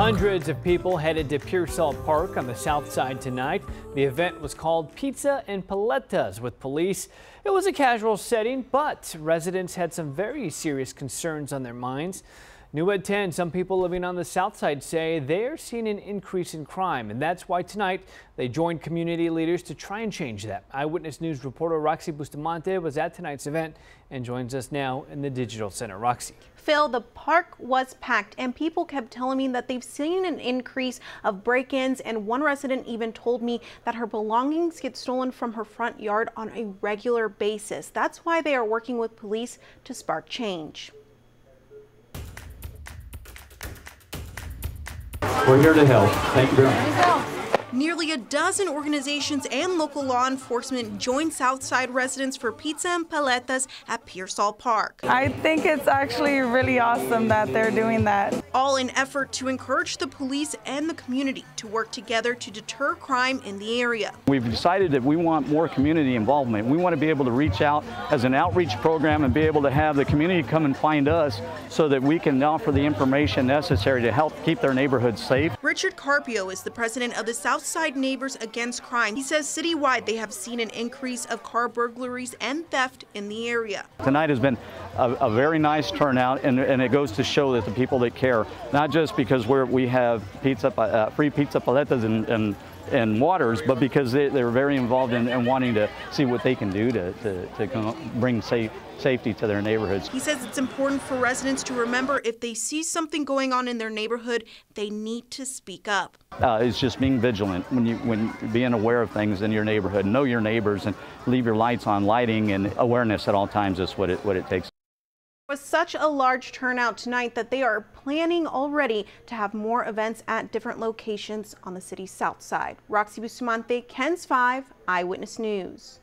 Hundreds of people headed to Pearsall Park on the south side tonight. The event was called Pizza and Paletas with police. It was a casual setting, but residents had some very serious concerns on their minds. New at 10, some people living on the south side say they're seeing an increase in crime, and that's why tonight they joined community leaders to try and change that. Eyewitness News reporter Roxy Bustamante was at tonight's event and joins us now in the Digital Center. Roxy. Phil, the park was packed and people kept telling me that they've seen an increase of break-ins, and one resident even told me that her belongings get stolen from her front yard on a regular basis. That's why they are working with police to spark change. We're here to help. Thank you very much. Nearly a dozen organizations and local law enforcement joined Southside residents for Pizza and Paletas at Pearsall Park. I think it's actually really awesome that they're doing that. All in effort to encourage the police and the community to work together to deter crime in the area. We've decided that we want more community involvement. We want to be able to reach out as an outreach program and be able to have the community come and find us so that we can offer the information necessary to help keep their neighborhoods safe. Richard Carpio is the president of the Southside Neighbors Against Crime. He says citywide they have seen an increase of car burglaries and theft in the area. Tonight has been a very nice turnout, and it goes to show that the people that care, not just because we have free pizza paletas and waters, but because they're very involved in wanting to see what they can do to bring safety to their neighborhoods. He says it's important for residents to remember if they see something going on in their neighborhood, they need to speak up. It's just being vigilant, when being aware of things in your neighborhood, know your neighbors, and leave your lights on. Lighting and awareness at all times is what it takes. It was such a large turnout tonight that they are planning already to have more events at different locations on the city's south side. Roxy Bustamante, KENS 5 Eyewitness News.